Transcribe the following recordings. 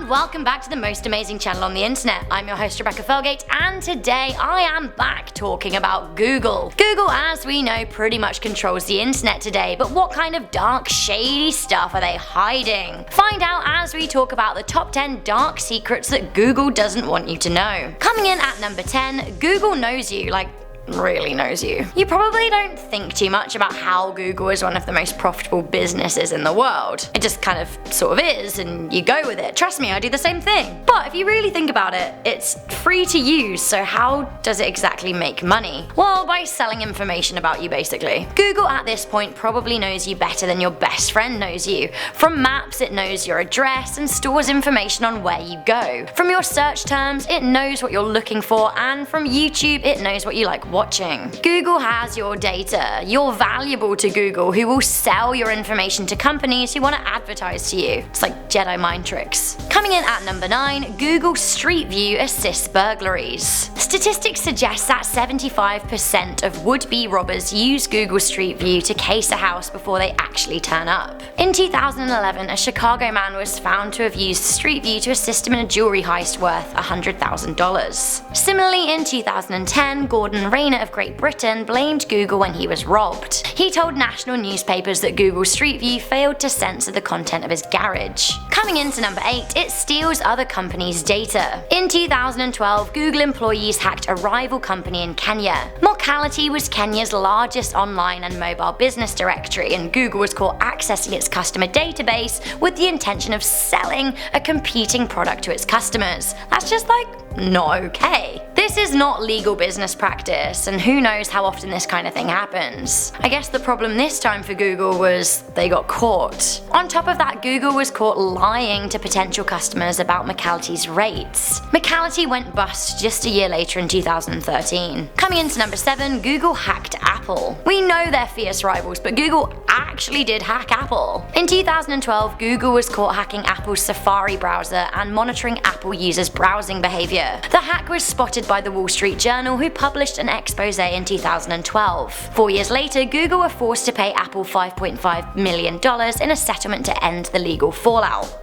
and welcome back to the most amazing channel on the internet. I'm your host Rebecca Felgate, and today I am back talking about Google. Google, as we know, pretty much controls the internet today, but what kind of dark, shady stuff are they hiding? Find out as we talk about the top 10 dark secrets that Google doesn't want you to know. Coming in at number 10, Google knows you, really knows you. You probably don't think too much about how Google is one of the most profitable businesses in the world. It just kind of sort of is, and you go with it. Trust me, I do the same thing. But if you really think about it, it's free to use, so how does it exactly make money? Well, by selling information about you, basically. Google at this point probably knows you better than your best friend knows you. From maps, it knows your address and stores information on where you go. From your search terms, it knows what you're looking for, and from YouTube, it knows what you like watching. Google has your data. You're valuable to Google, who will sell your information to companies who want to advertise to you. It's like Jedi mind tricks. Coming in at number 9, Google Street View assists burglaries. Statistics suggest that 75% of would-be robbers use Google Street View to case a house before they actually turn up. In 2011, a Chicago man was found to have used Street View to assist him in a jewelry heist worth $100,000. Similarly, in 2010, Gordon Rayner of Great Britain blamed Google when he was robbed. He told national newspapers that Google Street View failed to censor the content of his garage. Coming into number 8, it steals other companies' data. In 2012, Google employees hacked a rival company in Kenya. Mortality was Kenya's largest online and mobile business directory, and Google was caught accessing its customer database with the intention of selling a competing product to its customers. That's just not okay. This is not legal business practice, and who knows how often this kind of thing happens. I guess the problem this time for Google was they got caught. On top of that, Google was caught lying to potential customers about Mortality's rates. Mortality went bust just a year later in 2013. Coming into number 7, Google hacked Apple. We know they're fierce rivals, but Google actually did hack Apple. In 2012, Google was caught hacking Apple's Safari browser and monitoring Apple users' browsing behavior. The hack was spotted by the Wall Street Journal, who published an expose in 2012. 4 years later, Google were forced to pay Apple $5.5 million in a settlement to end the legal fallout.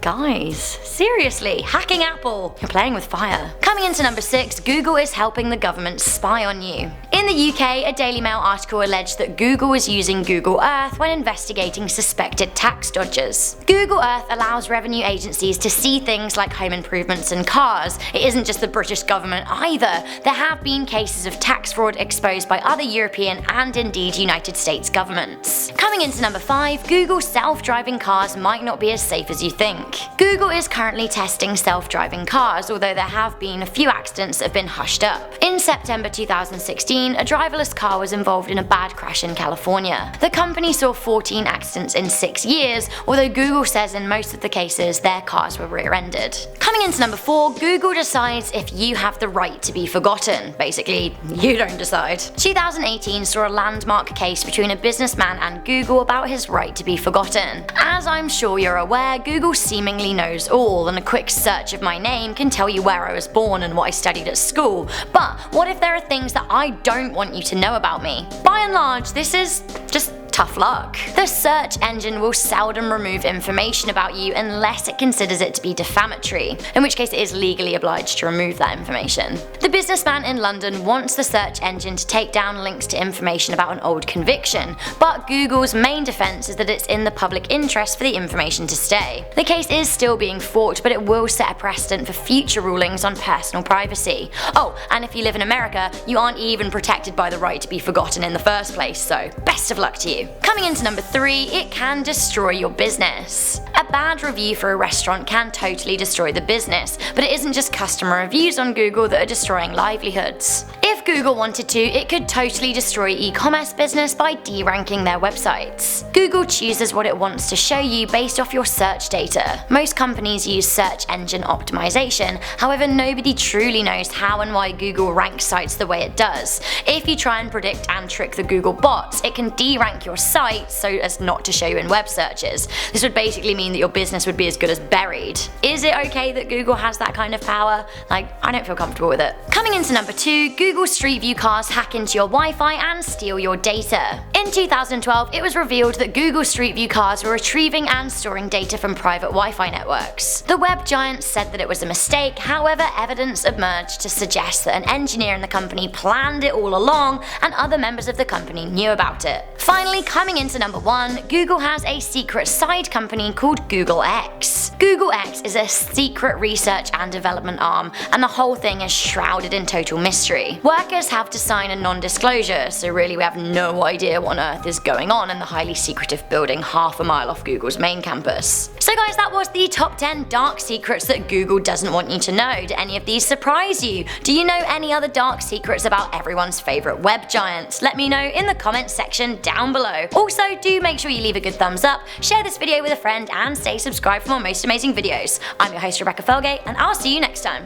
Guys, seriously, hacking Apple. You're playing with fire. Coming into number 6, Google is helping the government spy on you. In the UK, a Daily Mail article alleged that Google was using Google Earth when investigating suspected tax dodgers. Google Earth allows revenue agencies to see things like home improvements and cars. It isn't just the British government either. There have been cases of tax fraud exposed by other European and indeed United States governments. Coming into number 5, Google self-driving cars might not be as safe as you think. Google is currently testing self-driving cars, although there have been a few accidents that have been hushed up. In September 2016, a driverless car was involved in a bad crash in California. The company saw 14 accidents in 6 years, although Google says in most of the cases their cars were rear-ended. Coming into number 4, Google decides if you have the right to be forgotten. Basically, you don't decide. 2018 saw a landmark case between a businessman and Google about his right to be forgotten. As I'm sure you're aware, Google seemingly knows all, and a quick search of my name can tell you where I was born and what I studied at school. But what if there are things that I don't want you to know about me? By and large, this is just tough luck. The search engine will seldom remove information about you unless it considers it to be defamatory, in which case it is legally obliged to remove that information. The businessman in London wants the search engine to take down links to information about an old conviction, but Google's main defense is that it's in the public interest for the information to stay. The case is still being fought, but it will set a precedent for future rulings on personal privacy. Oh, and if you live in America, you aren't even protected by the right to be forgotten in the first place, so best of luck to you. Coming into number 3, it can destroy your business. A bad review for a restaurant can totally destroy the business, but it isn't just customer reviews on Google that are destroying livelihoods. If Google wanted to, it could totally destroy e-commerce business by deranking their websites. Google chooses what it wants to show you based off your search data. Most companies use search engine optimization, however nobody truly knows how and why Google ranks sites the way it does. If you try and predict and trick the Google bots, it can derank your site so as not to show you in web searches. This would basically mean that your business would be as good as buried. Is it okay that Google has that kind of power? I don't feel comfortable with it. Coming into number 2, Google Street View cars hack into your Wi-Fi and steal your data. In 2012, it was revealed that Google Street View cars were retrieving and storing data from private Wi-Fi networks. The web giant said that it was a mistake, however evidence emerged to suggest that an engineer in the company planned it all along and other members of the company knew about it. Finally, coming into number 1, Google has a secret side company called Google X. Google X is a secret research and development arm, and the whole thing is shrouded in total mystery. Workers have to sign a non-disclosure, so really we have no idea what on earth is going on in the highly secretive building half a mile off Google's main campus. So guys, that was the top 10 dark secrets that Google doesn't want you to know. Do any of these surprise you? Do you know any other dark secrets about everyone's favourite web giant? Let me know in the comments section down below. Also, do make sure you leave a good thumbs up, share this video with a friend, and stay subscribed for more most amazing videos. I'm your host Rebecca Felgate, and I'll see you next time.